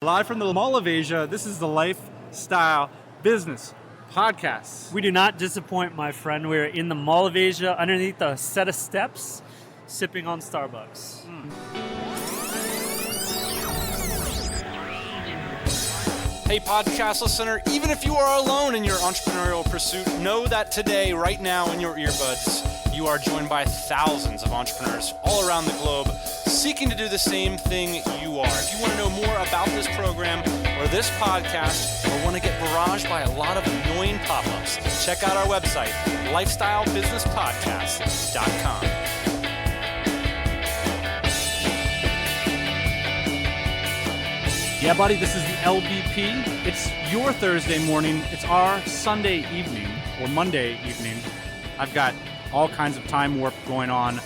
Live from the Mall of Asia, this is the Lifestyle Business Podcast. We do not disappoint, my friend. We're in the Mall of Asia underneath a set of steps, sipping on Starbucks. Hey, podcast listener, even if you are alone in your entrepreneurial pursuit, know that today, right now in your earbuds, you are joined by thousands of entrepreneurs all around the globe seeking to do the same thing you are. If you want to know more about this program or this podcast, or want to get barraged by a lot of annoying pop-ups, check out our website, lifestylebusinesspodcast.com. Yeah, buddy, this is the LBP. It's your Thursday morning. It's our Sunday evening or Monday evening. I've got all kinds of time warp going on.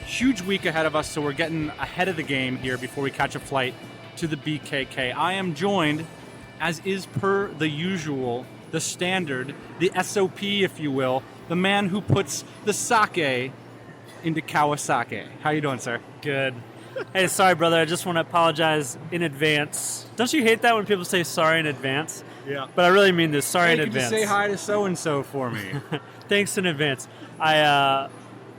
Huge week ahead of us, so we're getting ahead of the game here before we catch a flight to the BKK. I am joined, as is per the usual, the standard, the SOP, if you will, the man who puts the sake into Kawasaki. How you doing, sir? Good. Hey, sorry, brother. I just want to apologize in advance. Don't you hate that when people say sorry in advance? Yeah. But I really mean this. Sorry in Could advance. you say hi to so-and-so for me? Thanks in advance.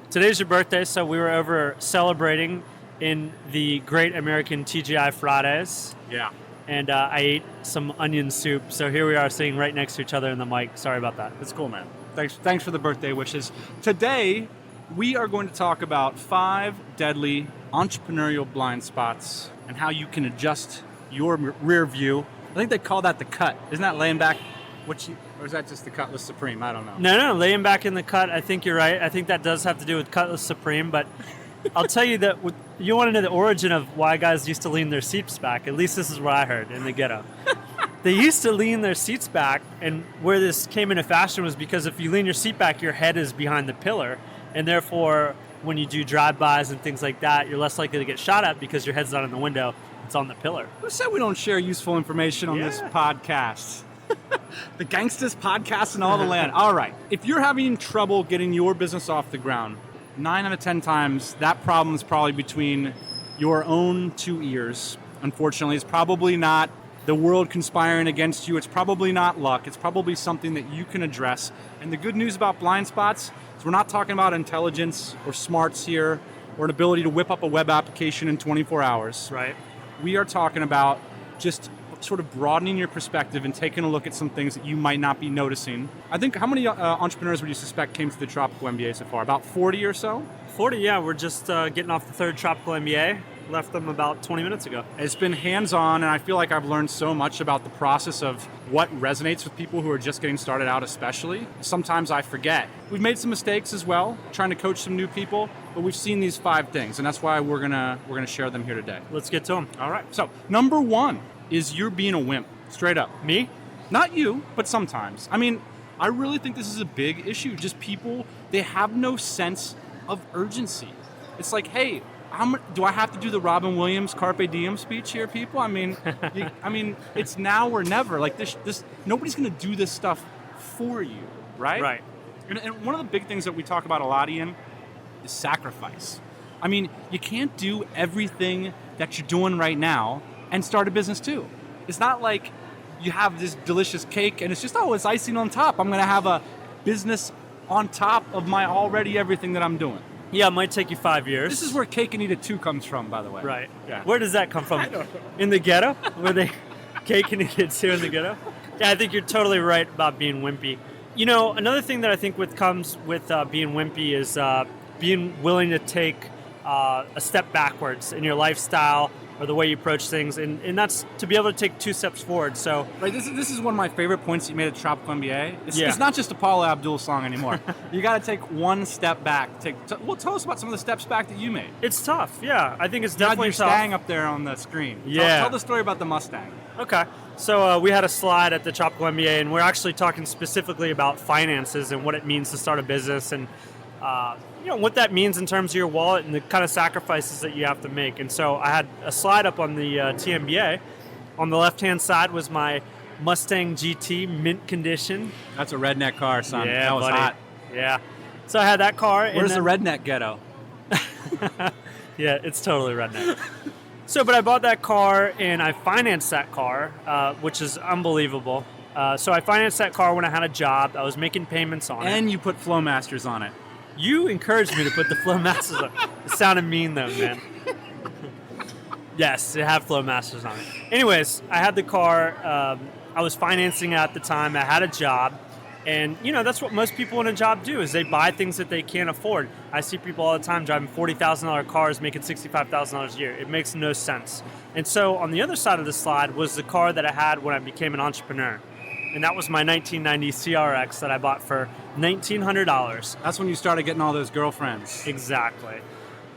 Today's your birthday, so we were over celebrating in the Great American TGIFridays. Yeah. And I ate some onion soup, so here we are sitting right next to each other in the mic. Sorry about that. That's cool, man. Thanks for the birthday wishes. Today, we are going to talk about 5 deadly entrepreneurial blind spots and how you can adjust your rear view. I think they call that the cut. Isn't that laying back? Or is that just the Cutlass Supreme? I don't know. No, laying back in the cut, I think you're right. I think that does have to do with Cutlass Supreme, but I'll tell you that you want to know the origin of why guys used to lean their seats back. At least this is what I heard in the ghetto. They used to lean their seats back, and where this came into fashion was because if you lean your seat back, your head is behind the pillar, and therefore when you do drive-bys and things like that, you're less likely to get shot at because your head's not in the window, it's on the pillar. Who said we don't share useful information on this podcast? The gangsters podcast and all the land. All right. If you're having trouble getting your business off the ground, 9 out of 10 times, that problem is probably between your own 2 ears. Unfortunately, it's probably not the world conspiring against you. It's probably not luck. It's probably something that you can address. And the good news about blind spots is we're not talking about intelligence or smarts here or an ability to whip up a web application in 24 hours. Right. We are talking about just sort of broadening your perspective and taking a look at some things that you might not be noticing. I think, how many entrepreneurs would you suspect came to the Tropical MBA so far? About 40 or so? 40, yeah. We're just getting off the 3rd Tropical MBA. Left them about 20 minutes ago. It's been hands-on, and I feel like I've learned so much about the process of what resonates with people who are just getting started out especially. Sometimes I forget. We've made some mistakes as well, trying to coach some new people, but we've seen these 5 things, and that's why we're gonna share them here today. Let's get to them. All right. So, number 1 is you're being a wimp. Straight up. Me? Not you, but sometimes. I mean, I really think this is a big issue. Just people, they have no sense of urgency. It's like, hey, do I have to do the Robin Williams Carpe Diem speech here, people? I mean, it's now or never. Like this, nobody's going to do this stuff for you, right? Right. And one of the big things that we talk about a lot, Ian, is sacrifice. I mean, you can't do everything that you're doing right now and start a business too. It's not like you have this delicious cake and it's just, it's icing on top. I'm going to have a business on top of my already everything that I'm doing. Yeah, it might take you 5 years. This is where Cake and Eat It 2 comes from, by the way. Right. Yeah. Where does that come from? I don't know. In the ghetto? Where they Cake and Eat It 2 in the ghetto? Yeah, I think you're totally right about being wimpy. You know, another thing that I think comes with being wimpy is being willing to take a step backwards in your lifestyle or the way you approach things, and that's to be able to take 2 steps forward. So, right, this is one of my favorite points you made at Tropical MBA. Yeah. It's not just a Paula Abdul song anymore. You got to take 1 step back. Tell us about some of the steps back that you made. It's tough, yeah. I think it's You had definitely your tough. Mustang up there on the screen. Yeah. Tell the story about the Mustang. Okay. So we had a slide at the Tropical MBA, and we're actually talking specifically about finances and what it means to start a business and what that means in terms of your wallet and the kind of sacrifices that you have to make. And so I had a slide up on the TMBA. On the left-hand side was my Mustang GT mint condition. That's a redneck car, son. Yeah, that was buddy. hot. Yeah. So I had that car. Where's the redneck ghetto? Yeah, it's totally redneck. But I bought that car and I financed that car, which is unbelievable. So I financed that car when I had a job. I was making payments on it. And you put Flowmasters on it. You encouraged me to put the Flowmasters on. It sounded mean though, man. Yes, it had Flowmasters on it. Anyways, I had the car. I was financing it at the time. I had a job. And, that's what most people in a job do, is they buy things that they can't afford. I see people all the time driving $40,000 cars, making $65,000 a year. It makes no sense. And so on the other side of the slide was the car that I had when I became an entrepreneur. And that was my 1990 CRX that I bought for $1,900. That's when you started getting all those girlfriends. Exactly.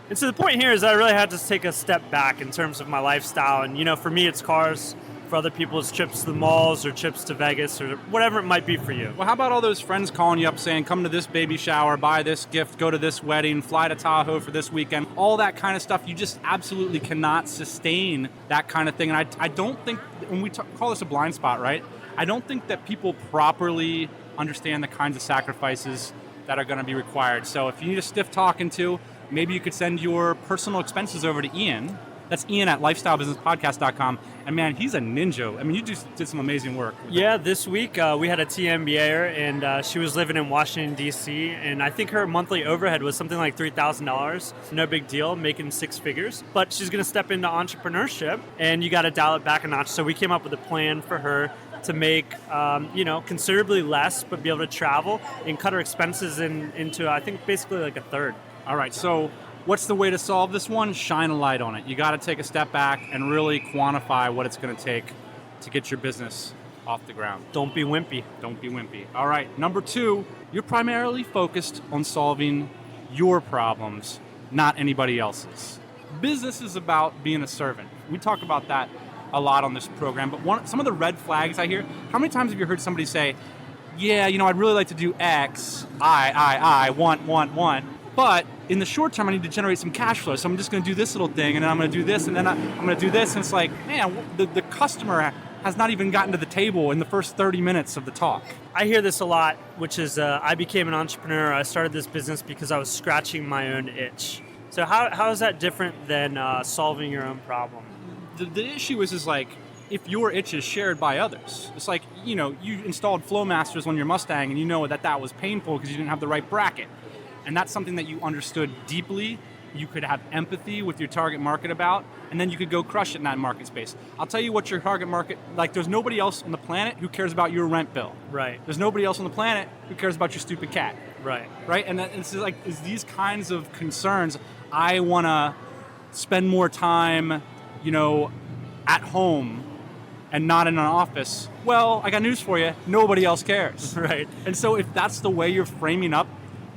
And so the point here is that I really had to take a step back in terms of my lifestyle. And, for me, it's cars. For other people, it's trips to the malls or trips to Vegas or whatever it might be for you. Well, how about all those friends calling you up saying, come to this baby shower, buy this gift, go to this wedding, fly to Tahoe for this weekend, all that kind of stuff. You just absolutely cannot sustain that kind of thing. And I don't think, when we call this a blind spot, right? I don't think that people properly understand the kinds of sacrifices that are going to be required. So if you need a stiff talking to, maybe you could send your personal expenses over to Ian. That's Ian at lifestylebusinesspodcast.com. And man, he's a ninja. I mean, you just did some amazing work. Yeah, this week we had a TMBA and she was living in Washington, D.C. And I think her monthly overhead was something like $3,000. No big deal, making six figures. But she's going to step into entrepreneurship and you got to dial it back a notch. So we came up with a plan for her to make, considerably less, but be able to travel and cut her expenses into, I think, basically like a third. All right, so what's the way to solve this one? Shine a light on it. You got to take a step back and really quantify what it's going to take to get your business off the ground. Don't be wimpy. Don't be wimpy. All right, number 2, you're primarily focused on solving your problems, not anybody else's. Business is about being a servant. We talk about that a lot on this program, but some of the red flags I hear, how many times have you heard somebody say, yeah, I'd really like to do X, I want, but in the short term, I need to generate some cash flow. So I'm just going to do this little thing, and then I'm going to do this, and then I'm going to do this. And it's like, man, the customer has not even gotten to the table in the first 30 minutes of the talk. I hear this a lot, which is I became an entrepreneur. I started this business because I was scratching my own itch. So how is that different than solving your own problem? The issue is like, if your itch is shared by others. It's like, you installed Flowmasters on your Mustang, and you know that was painful because you didn't have the right bracket. And that's something that you understood deeply, you could have empathy with your target market about, and then you could go crush it in that market space. I'll tell you what your target market, like there's nobody else on the planet who cares about your rent bill. Right. There's nobody else on the planet who cares about your stupid cat. Right. Right? And it's like, it's these kinds of concerns. I want to spend more time, at home and not in an office. Well, I got news for you. Nobody else cares. Right. And so if that's the way you're framing up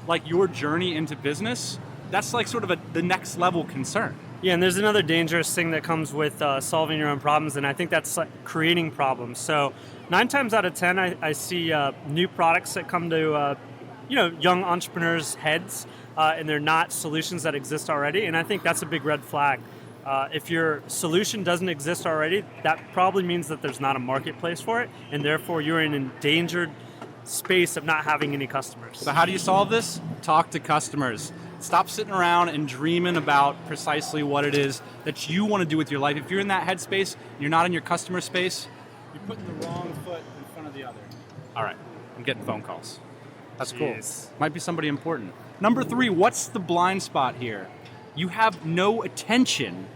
like your journey into business, that's like sort of the next level concern. Yeah, and there's another dangerous thing that comes with solving your own problems, and I think that's like creating problems. So 9 times out of 10, I see new products that come to young entrepreneurs' heads, and they're not solutions that exist already, and I think that's a big red flag. If your solution doesn't exist already, that probably means that there's not a marketplace for it, and therefore you're in an endangered space of not having any customers. So how do you solve this? Talk to customers. Stop sitting around and dreaming about precisely what it is that you want to do with your life. If you're in that headspace and you're not in your customer space, you're putting the wrong foot in front of the other. All right, I'm getting phone calls. That's Jeez. Cool. Might be somebody important. Number 3, what's the blind spot here? You have no attention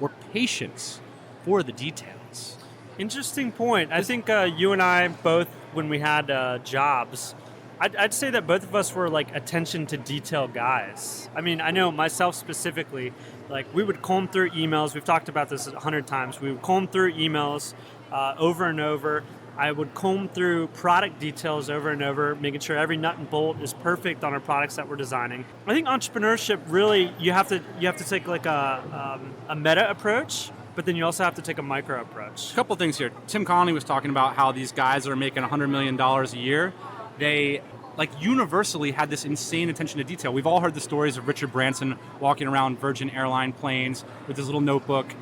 or patience for the details. Interesting point. I think you and I both, when we had jobs, I'd say that both of us were like attention to detail guys. I mean, I know myself specifically, like we would comb through emails. We've talked about this 100 times. We would comb through emails over and over. I would comb through product details over and over, making sure every nut and bolt is perfect on our products that we're designing. I think entrepreneurship really, you have to take like a meta approach, but then you also have to take a micro approach. A couple things here. Tim Connolly was talking about how these guys that are making $100 million a year, they like universally had this insane attention to detail. We've all heard the stories of Richard Branson walking around Virgin airline planes with his little notebook,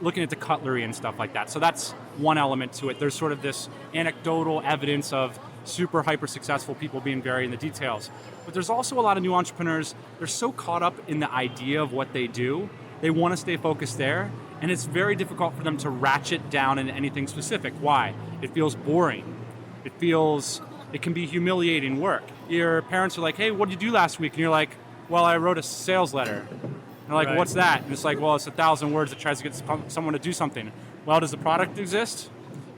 looking at the cutlery and stuff like that. So that's one element to it. There's sort of this anecdotal evidence of super hyper successful people being very in the details. But there's also a lot of new entrepreneurs, they're so caught up in the idea of what they do They want to stay focused there, and it's very difficult for them to ratchet down into anything specific. Why? It feels boring. It can be humiliating work. Your parents are like, hey, what did you do last week? And you're like, well, I wrote a sales letter. And they're like, what's that? And it's like, well, it's 1,000 words that tries to get someone to do something. Well, does the product exist?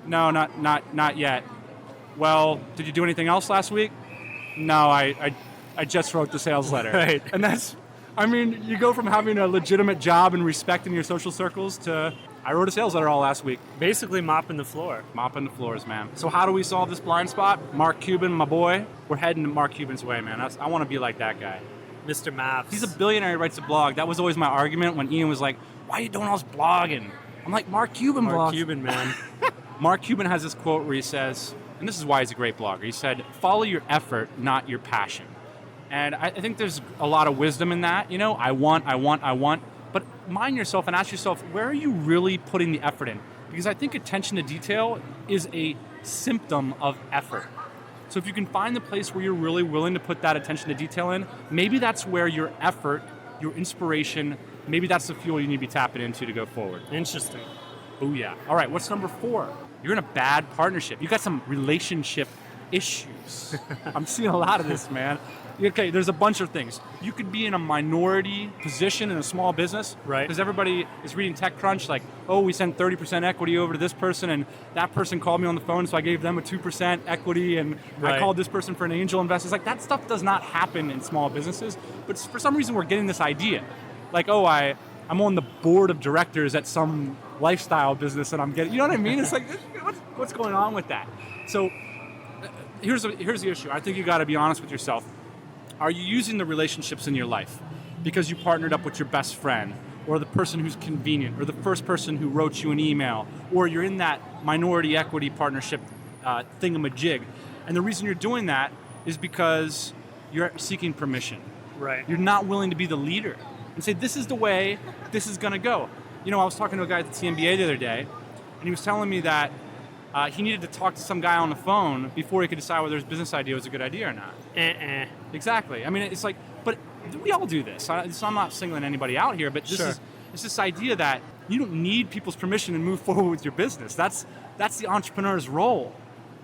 No, not yet. Well, did you do anything else last week? No, I just wrote the sales letter. Right. And you go from having a legitimate job and respect in your social circles to, I wrote a sales letter all last week. Basically mopping the floor. Mopping the floors, man. So how do we solve this blind spot? Mark Cuban, my boy. We're heading Mark Cuban's way, man. I want to be like that guy. Mr. Maps. He's a billionaire, he writes a blog. That was always my argument when Ian was like, why are you doing all this blogging? I'm like, Mark Cuban blogs. Mark Cuban, man. Mark Cuban has this quote where he says, and this is why he's a great blogger, he said, follow your effort, not your passion. And I think there's a lot of wisdom in that. I want. But mind yourself and ask yourself, where are you really putting the effort in? Because I think attention to detail is a symptom of effort. So if you can find the place where you're really willing to put that attention to detail in, maybe that's where your effort, your inspiration, maybe that's the fuel you need to be tapping into to go forward. Interesting. Oh yeah. All right, what's number 4? You're in a bad partnership. You got some relationship issues. I'm seeing a lot of this, man. Okay, there's a bunch of things. You could be in a minority position in a small business. Right. Because everybody is reading TechCrunch like, oh, we sent 30% equity over to this person, and that person called me on the phone, so I gave them a 2% equity, and I called this person for an angel investor. It's like, that stuff does not happen in small businesses, but for some reason we're getting this idea. Like, oh, I'm on the board of directors at some lifestyle business, and I'm getting, you know what I mean? It's like, what's going on with that? So here's the issue. I think you got to be honest with yourself. Are you using the relationships in your life because you partnered up with your best friend, or the person who's convenient, or the first person who wrote you an email, or you're in that minority equity partnership thingamajig? And the reason you're doing that is because you're seeking permission. Right. You're not willing to be the leader and say, this is the way this is going to go. I was talking to a guy at the TMBA the other day, and he was telling me that he needed to talk to some guy on the phone before he could decide whether his business idea was a good idea or not. Exactly. It's like, but we all do this. So I'm not singling anybody out here, but it's this idea that you don't need people's permission to move forward with your business. That's the entrepreneur's role.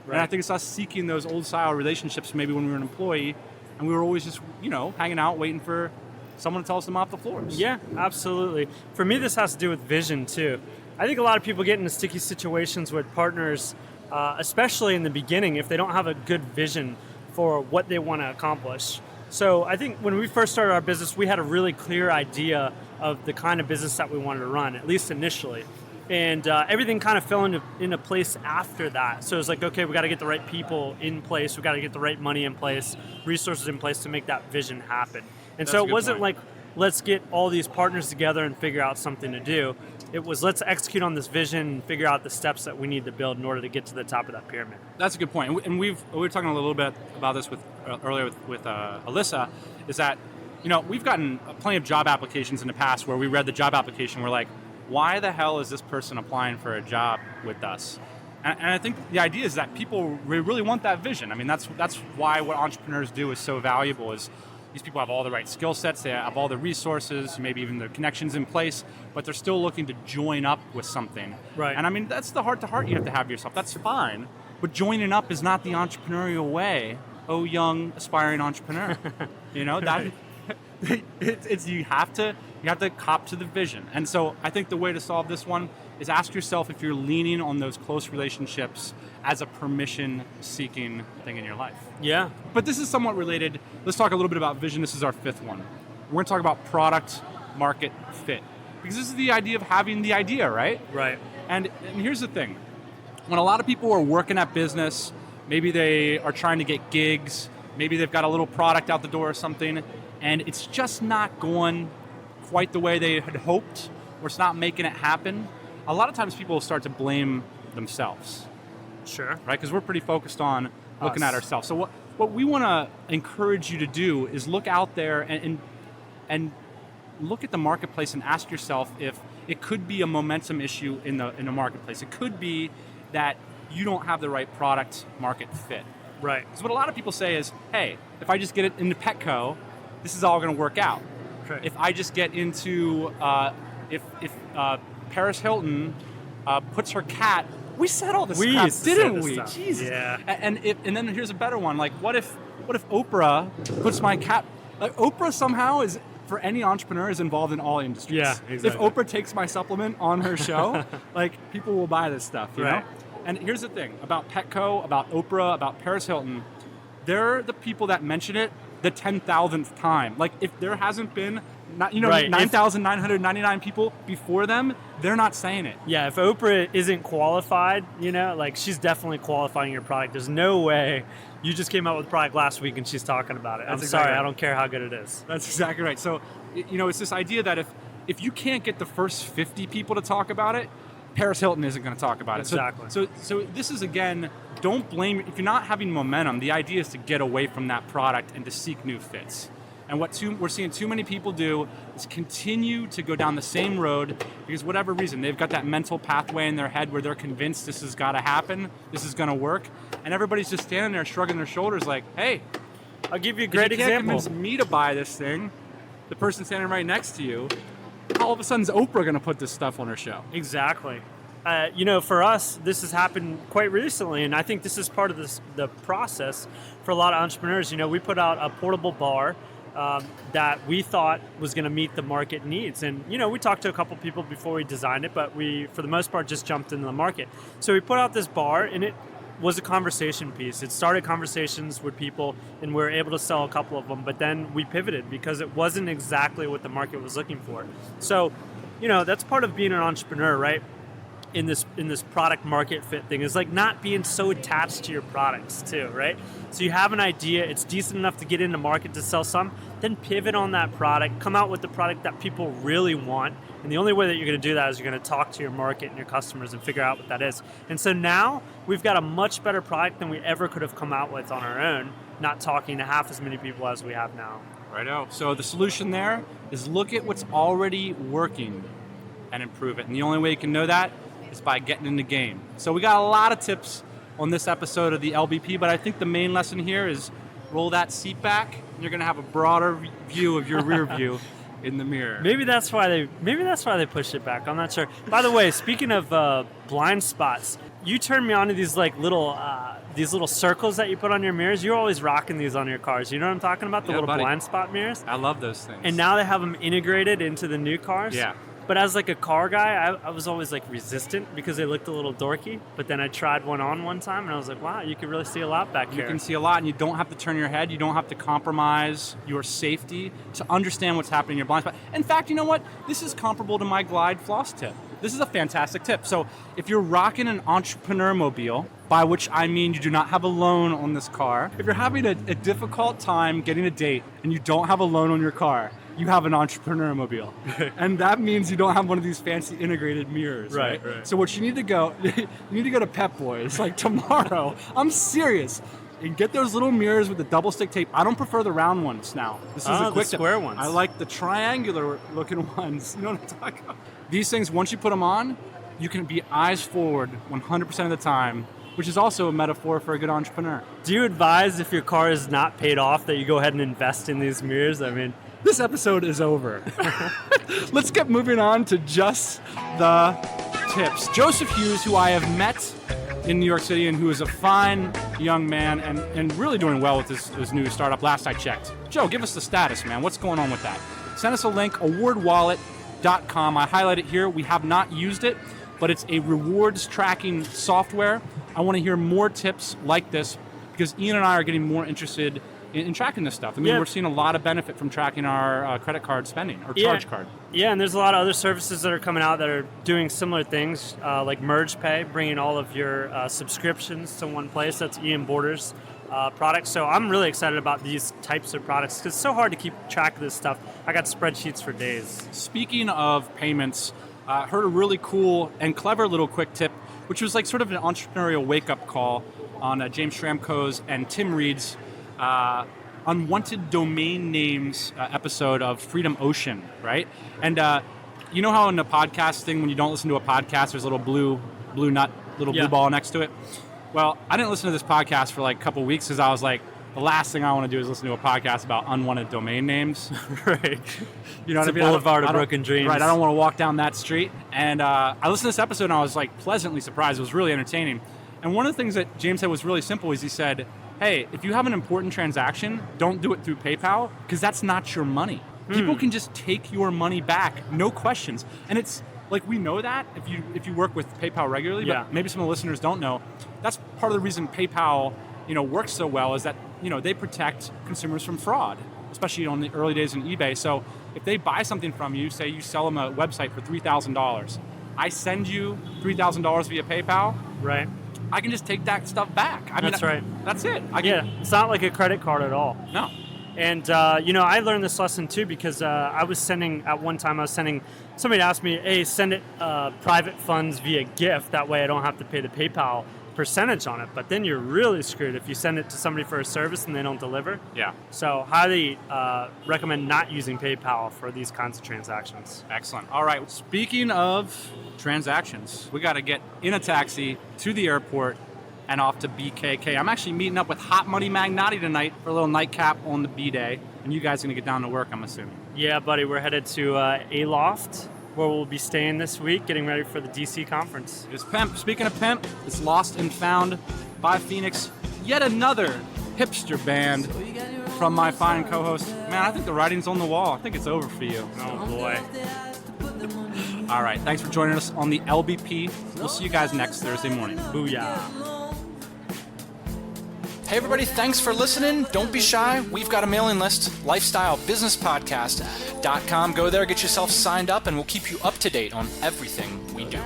Right. And I think it's us seeking those old style relationships maybe when we were an employee, and we were always just, hanging out, waiting for someone to tell us to mop the floors. Yeah, absolutely. For me, this has to do with vision too. I think a lot of people get into sticky situations with partners, especially in the beginning, if they don't have a good vision for what they want to accomplish. So I think when we first started our business, we had a really clear idea of the kind of business that we wanted to run, at least initially. And everything kind of fell into place after that. So it was like, okay, we got to get the right people in place. We got to get the right money in place, resources in place to make that vision happen. And so it wasn't like, let's get all these partners together and figure out something to do. It was, let's execute on this vision and figure out the steps that we need to build in order to get to the top of that pyramid. That's a good point. And we were talking a little bit about this earlier with Alyssa, is that, we've gotten plenty of job applications in the past where we read the job application, we're like, why the hell is this person applying for a job with us? And I think the idea is that people really want that vision. That's why what entrepreneurs do is so valuable, is these people have all the right skill sets, they have all the resources, maybe even the connections in place, but they're still looking to join up with something. Right. And that's the heart-to-heart you have to have yourself. That's fine, but joining up is not the entrepreneurial way. Oh, young, aspiring entrepreneur. It's you have to cop to the vision. And so I think the way to solve this one is ask yourself if you're leaning on those close relationships as a permission-seeking thing in your life. Yeah. But this is somewhat related. Let's talk a little bit about vision. This is our 5th one. We're going to talk about product market fit. Because this is the idea of having the idea, right? Right. And here's the thing. When a lot of people are working at business, maybe they are trying to get gigs, maybe they've got a little product out the door or something, and it's just not going quite the way they had hoped, or it's not making it happen, a lot of times people start to blame themselves. Sure. Right? Because we're pretty focused on looking at ourselves. So what we want to encourage you to do is look out there and look at the marketplace and ask yourself if it could be a momentum issue in the marketplace. It could be that you don't have the right product market fit. Right. Because what a lot of people say is, hey, if I just get it into Petco, this is all going to work out. Right. If I just get into if Paris Hilton puts her cat, we said all this We crap, used to say didn't this we? stuff. Jesus. Yeah. And then here's a better one. Like, what if Oprah puts my cat? Like, Oprah somehow is, for any entrepreneur, is involved in all industries. Yeah, exactly. If Oprah takes my supplement on her show, like, people will buy this stuff, you Right. know? And here's the thing about Petco, about Oprah, about Paris Hilton. They're the people that mention it the 10,000th time. Like, if there hasn't been, Right. 9,999 people before them, they're not saying it. Yeah, if Oprah isn't qualified, like she's definitely qualifying your product. There's no way you just came out with a product last week and she's talking about it. I'm That's sorry, exactly right. I don't care how good it is. That's exactly right. So, it's this idea that if you can't get the first 50 people to talk about it, Paris Hilton isn't going to talk about it. Exactly. So this is, again, don't blame, if you're not having momentum, the idea is to get away from that product and to seek new fits. And we're seeing too many people do is continue to go down the same road because whatever reason, they've got that mental pathway in their head where they're convinced this has got to happen, this is going to work, and everybody's just standing there shrugging their shoulders like, hey, I'll give you a if great you can't example. convince me to buy this thing, the person standing right next to you, all of a sudden is Oprah going to put this stuff on her show? Exactly. For us, this has happened quite recently, and I think this is part of the process for a lot of entrepreneurs. We put out a portable bar that we thought was going to meet the market needs. And, we talked to a couple people before we designed it, but we, for the most part, just jumped into the market. So we put out this bar, and it was a conversation piece. It started conversations with people, and we were able to sell a couple of them, but then we pivoted because it wasn't exactly what the market was looking for. So, that's part of being an entrepreneur, right? In this product market fit thing is like not being so attached to your products too, right? So you have an idea, it's decent enough to get into market to sell some, then pivot on that product, come out with the product that people really want. And the only way that you're going to do that is you're going to talk to your market and your customers and figure out what that is. And so now we've got a much better product than we ever could have come out with on our own, not talking to half as many people as we have now. Righto. So the solution there is look at what's already working and improve it. And the only way you can know that is by getting in the game. So we got a lot of tips on this episode of the LBP, but I think the main lesson here is roll that seat back, and you're going to have a broader view of your rear view in the mirror. Maybe that's why they pushed it back. I'm not sure. By the way, speaking of blind spots, you turned me on to these little circles that you put on your mirrors. You're always rocking these on your cars. You know what I'm talking about? The Yeah, little buddy. blind spot mirrors. I love those things. And now they have them integrated into the new cars. Yeah. But as like a car guy, I was always like resistant because they looked a little dorky. But then I tried one time and I was like, wow, you can really see a lot back here. You can see a lot, and you don't have to turn your head. You don't have to compromise your safety to understand what's happening in your blind spot. In fact, you know what? This is comparable to my Glide floss tip. This is a fantastic tip. So if you're rocking an entrepreneur mobile, by which I mean you do not have a loan on this car, if you're having a difficult time getting a date and you don't have a loan on your car, you have an entrepreneur mobile. And that means you don't have one of these fancy integrated mirrors, right? So what you need to go, you need to go to Pep Boys, like tomorrow. I'm serious. And get those little mirrors with the double stick tape. I don't prefer the round ones now. This is a quick the square tip. ones. I like the triangular looking ones. You know what I'm talking about? These things, once you put them on, you can be eyes forward 100% of the time, which is also a metaphor for a good entrepreneur. Do you advise if your car is not paid off that you go ahead and invest in these mirrors? I mean, this episode is over. Let's get moving on to just the tips. Joseph Hughes, who I have met in New York City and who is a fine young man and really doing well with his new startup last I checked. Joe, give us the status, man. What's going on with that? Send us a link, awardwallet.com. I highlight it here. We have not used it, but it's a rewards tracking software. I want to hear more tips like this because Ian and I are getting more interested in tracking this stuff. I mean, we're seeing a lot of benefit from tracking our credit card spending or charge card. Yeah, and there's a lot of other services that are coming out that are doing similar things, like Merge Pay, bringing all of your subscriptions to one place. That's Ian Borders' product. So I'm really excited about these types of products because it's so hard to keep track of this stuff. I got spreadsheets for days. Speaking of payments, heard a really cool and clever little quick tip, which was like sort of an entrepreneurial wake-up call on James Schramko's and Tim Reed's unwanted domain names episode of Freedom Ocean, right? And you know how in the podcast thing, when you don't listen to a podcast, there's a little blue blue ball next to it? Well, I didn't listen to this podcast for like a couple weeks because I was like, the last thing I want to do is listen to a podcast about unwanted domain names. Right. You know It's what I mean? a boulevard of I don't- broken dreams. Right. I don't want to walk down that street. And I listened to this episode and I was like pleasantly surprised. It was really entertaining. And one of the things that James said was really simple is he said, hey, if you have an important transaction, don't do it through PayPal because that's not your money. People can just take your money back, no questions. And it's like, we know that if you work with PayPal regularly, Yeah. but maybe some of the listeners don't know. That's part of the reason PayPal, works so well is that, they protect consumers from fraud, especially on the early days in eBay. So if they buy something from you, say you sell them a website for $3,000, I send you $3,000 via PayPal, Right. I can just take that stuff back. That's right. That's it. It's not like a credit card at all. No. And, I learned this lesson too because I was sending, somebody asked me, hey, send it private funds via gift. That way I don't have to pay the PayPal percentage on it. But then you're really screwed if you send it to somebody for a service and they don't deliver. Yeah. So highly recommend not using PayPal for these kinds of transactions. Excellent. All right. Speaking of transactions, we got to get in a taxi to the airport and off to BKK. I'm actually meeting up with Hot Money Magnati tonight for a little nightcap on the B-Day. And you guys are going to get down to work, I'm assuming. Yeah, buddy. We're headed to Aloft, where we'll be staying this week, getting ready for the DC conference. It's Pimp. Speaking of Pimp, it's Lost and Found by Phoenix. Yet another hipster band from my fine co-host. Man, I think the writing's on the wall. I think it's over for you. Oh, boy. All right. Thanks for joining us on the LBP. We'll see you guys next Thursday morning. Booyah. Hey everybody, thanks for listening. Don't be shy. We've got a mailing list, lifestylebusinesspodcast.com. Go there, get yourself signed up, and we'll keep you up to date on everything we do.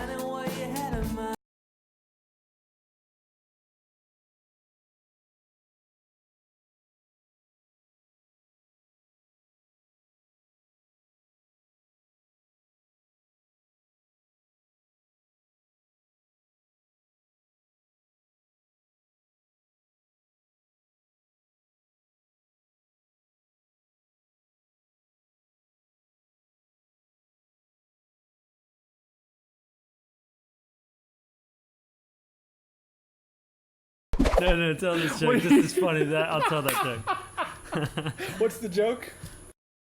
No, tell this joke. This is funny. I'll tell that joke. What's the joke?